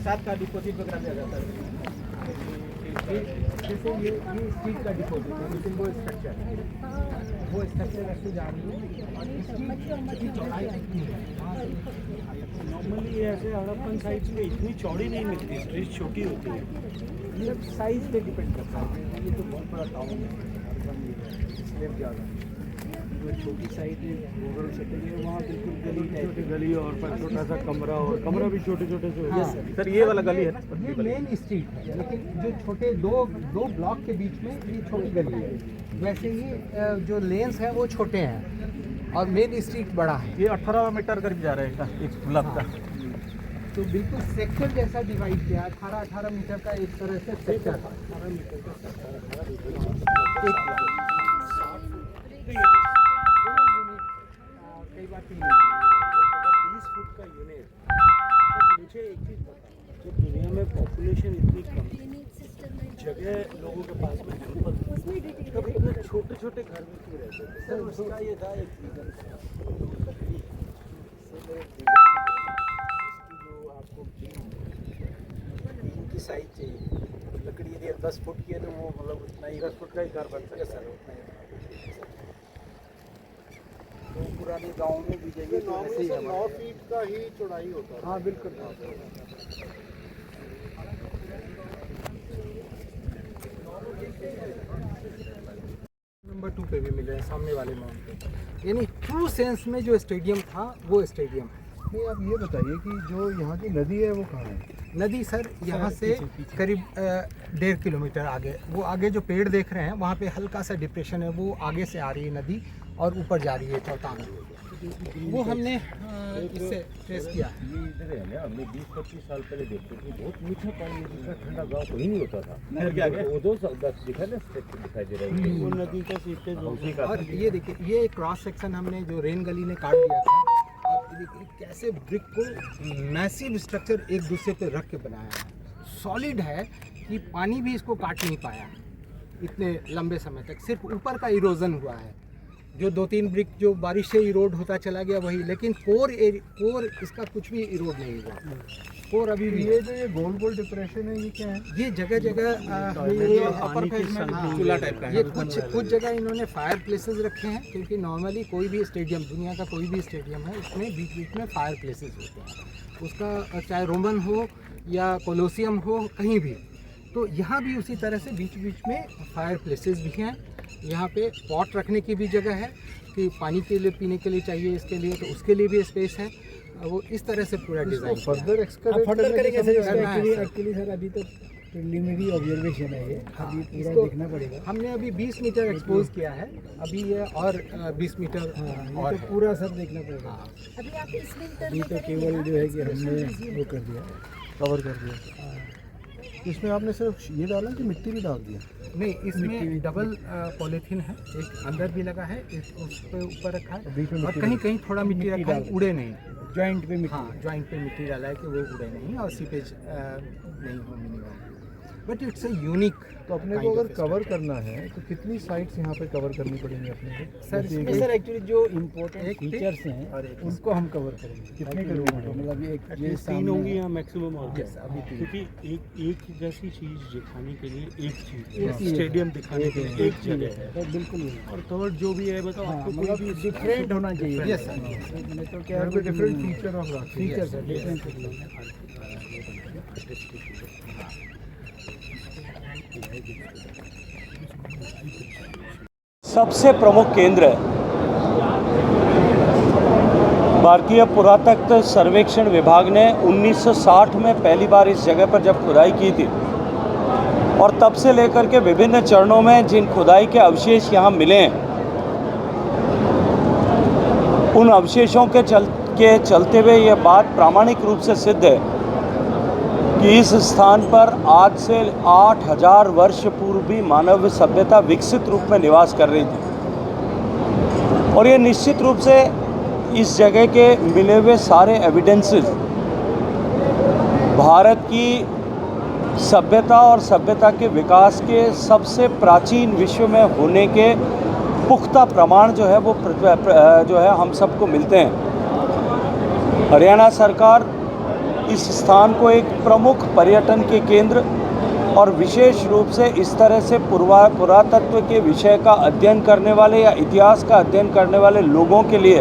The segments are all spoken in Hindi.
साथ का डिपॉजिट वगैरह दिया जाता है। जैसे ये स्टील का डिपॉजिट है, लेकिन वो स्ट्रक्चर ऐसे जा रही है और इसकी चौड़ाई कितनी है। नॉर्मली ऐसे हड़प्पन साइट्स में इतनी चौड़ी नहीं मिलती, स्ट्रीट छोटी होती है। ये साइज पे डिपेंड करता है। ये तो बहुत बड़ा टाउन है, इसलिए ज़्यादा जो छोटी साइड रूरल सेटल है वहाँ बिल्कुल गली छोटी गली और पर छोटा सा कमरा, और कमरा भी छोटे छोटे से। सर ये वाला गली है ना, ये मेन स्ट्रीट है, लेकिन जो छोटे दो ब्लॉक के बीच में ये छोटी गली है। वैसे ही जो लेन्स हैं वो छोटे हैं और मेन स्ट्रीट बड़ा है। ये 18 मीटर करीब जा रहा है एक ब्लॉक का। तो बिल्कुल सेक्टर जैसा डिवाइड किया, 18 मीटर का एक तरह से सेक्टर। 18 मीटर का कई बार 20 फुट का यूनिट। तो मुझे एक चीज़ बता, जो दुनिया में पॉपुलेशन इतनी कम है, जगह लोगों के पास में है, तब इतने छोटे छोटे घर में क्यों रहते थे? सर उसका ये था एक रीज़न, की साइज चाहिए। लकड़ी यदि 10 फुट की है तो वो मतलब उतना ही 10 फुट का ही घर बन सकता सर उतना ही। तो पुराने गाँव में भी जाइए तो ऐसे ही 9 फीट का ही चौड़ाई होता है। हाँ बिल्कुल। नंबर 2 पे भी मिले हैं सामने वाले माउंट पे, यानी ट्रू सेंस में जो स्टेडियम था वो स्टेडियम है। नहीं, आप ये बताइए कि जो यहाँ की नदी है वो कहाँ है? नदी सर यहाँ से करीब 1.5 किलोमीटर आगे, वो आगे जो पेड़ देख रहे हैं वहाँ पे हल्का सा डिप्रेशन है, वो आगे से आ रही है नदी और ऊपर जा रही है चौताल। वो हमने इससे ट्रेस किया है। ये इधर है ना, हमने 20-25 साल पहले देखते थे, बहुत मीठा पानी जिसका ठंडा गाँव कहीं नहीं होता था। वो 2 साल दिखा ना, स्ट्रक्चर दिखाई दे रहा है वो नदी का सीपेज और ये देखिए, ये क्रॉस सेक्शन हमने जो रेन गली ने काट दिया था। आप देखिए कैसे ब्रिक को मैसिव स्ट्रक्चर एक दूसरे पे रख के बनाया है, सॉलिड है कि पानी भी इसको काट नहीं पाया इतने लंबे समय तक। सिर्फ ऊपर का इरोजन हुआ है, जो 2-3 ब्रिक जो बारिश से इरोड होता चला गया वही, लेकिन कोर इसका कुछ भी इरोड नहीं हुआ। कोर अभी भी ये जो ये गोल गोल डिप्रेशन है, ये क्या है? ये जगह जगह अपर फेज में चूल्हा टाइप का है। ये कुछ जगह इन्होंने फायर प्लेसेस रखे हैं, क्योंकि नॉर्मली कोई भी स्टेडियम, दुनिया का कोई भी स्टेडियम है, उसमें बीच बीच में फायर प्लेसेस होते हैं। उसका चाहे रोमन हो या कोलोसियम हो, कहीं भी। तो यहाँ भी उसी तरह से बीच बीच में फायर प्लेसेस भी हैं। यहाँ पे पॉट रखने की भी जगह है कि पानी के लिए, पीने के लिए चाहिए इसके लिए, तो उसके लिए भी स्पेस है। वो इस तरह से पूरा डिज़ाइन फर्दर फर्दर करेंगे सर। एक्चुअली सर अभी तो प्रिलिमिनरी ऑब्जर्वेशन है ये, अभी पूरा देखना पड़ेगा। हमने अभी 20 मीटर एक्सपोज किया है, अभी ये और 20 मीटर और तो पूरा सब देखना पड़ेगा। अभी तो केवल जो है कि हमने वो कर दिया, कवर कर दिया। इसमें आपने सिर्फ ये डाला कि मिट्टी भी डाल दिया? नहीं, इसमें डबल पॉलीथीन है, एक अंदर भी लगा है, एक उस पे ऊपर रखा है, और कहीं कहीं थोड़ा मिट्टी रखा है, उड़े नहीं। जॉइंट पे मिट्टी? हाँ, जॉइंट पे मिट्टी डाला है कि वो उड़े नहीं और सीपेज नहीं हो minimum. But it's a unique. तो अपने को अगर कवर करना है तो कितनी साइट्स यहाँ पे कवर करनी पड़ेंगी अपने को? सर जैसे इसमें सर एक्चुअली जो इम्पोर्टेंट फीचर्स हैं उनको हम कवर करेंगे। कितने किलोमीटर, मतलब ये 3 होंगी या मैक्सिमम और क्या? अभी 3। क्योंकि एक जैसी चीज़ दिखाने के लिए एक चीज़, स्टेडियम दिखाने के लिए एक जगह है। तो बिल्कुल नहीं। और थर्ड जो भी है बताओ, आपको कोई भी डिफरेंट होना चाहिए। यस सर, मैं तो क्या डिफरेंट फीचर ऑफ फीचर्स है, डिफरेंट। सबसे प्रमुख केंद्र है। भारतीय पुरातत्व सर्वेक्षण विभाग ने 1960 में पहली बार इस जगह पर जब खुदाई की थी, और तब से लेकर के विभिन्न चरणों में जिन खुदाई के अवशेष यहाँ मिले हैं, उन अवशेषों के चलते हुए ये बात प्रामाणिक रूप से सिद्ध है कि इस स्थान पर आज से 8000 वर्ष पूर्व भी मानव सभ्यता विकसित रूप में निवास कर रही थी। और ये निश्चित रूप से इस जगह के मिले हुए सारे एविडेंसेस भारत की सभ्यता और सभ्यता के विकास के सबसे प्राचीन विश्व में होने के पुख्ता प्रमाण जो है वो जो है हम सबको मिलते हैं। हरियाणा सरकार इस स्थान को एक प्रमुख पर्यटन के केंद्र और विशेष रूप से इस तरह से पुरातत्व के विषय का अध्ययन करने वाले या इतिहास का अध्ययन करने वाले लोगों के लिए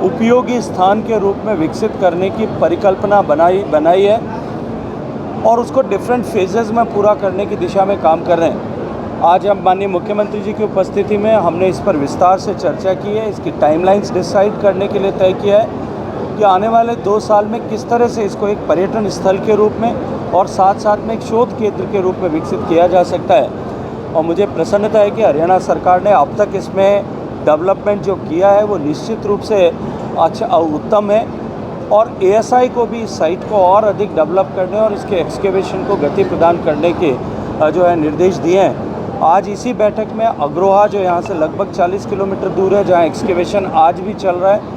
उपयोगी स्थान के रूप में विकसित करने की परिकल्पना बनाई है और उसको डिफरेंट फेजेस में पूरा करने की दिशा में काम कर रहे हैं। आज हम माननीय मुख्यमंत्री जी की उपस्थिति में हमने इस पर विस्तार से चर्चा की है, इसकी टाइमलाइंस डिसाइड करने के लिए तय किया है कि आने वाले 2 साल में किस तरह से इसको एक पर्यटन स्थल के रूप में और साथ साथ में एक शोध केंद्र के रूप में विकसित किया जा सकता है। और मुझे प्रसन्नता है कि हरियाणा सरकार ने अब तक इसमें डेवलपमेंट जो किया है वो निश्चित रूप से अच्छा उत्तम है और ASI को भी इस साइट को और अधिक डेवलप करने और इसके एक्सकेवेशन को गति प्रदान करने के जो है निर्देश दिए हैं। आज इसी बैठक में अग्रोहा जो यहाँ से लगभग 40 किलोमीटर दूर है, जहाँ एक्सकेवेशन आज भी चल रहा है,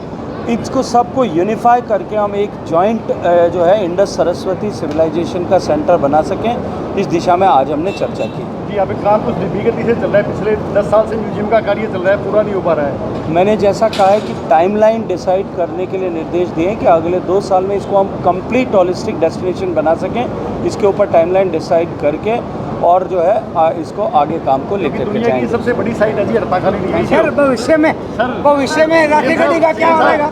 इसको सबको यूनिफाई करके हम एक जॉइंट जो है इंडस सरस्वती सिविलाइजेशन का सेंटर बना सकें, इस दिशा में आज हमने चर्चा की। जी, यहाँ पे काम कुछ धीमी गति से चल रहा है, पिछले 10 साल से म्यूजियम का कार्य चल रहा है, पूरा नहीं हो पा रहा है। मैंने जैसा कहा है कि टाइमलाइन डिसाइड करने के लिए निर्देश दिए कि अगले 2 साल में इसको हम कंप्लीट हॉलिस्टिक डेस्टिनेशन बना सकें, इसके ऊपर टाइमलाइन डिसाइड करके और जो है इसको आगे काम को लेकर के दुनिया की जाएंगे। सबसे बड़ी साइट है जी हड़प्पा सर भविष्य में राखी गढ़ी का क्या होगा?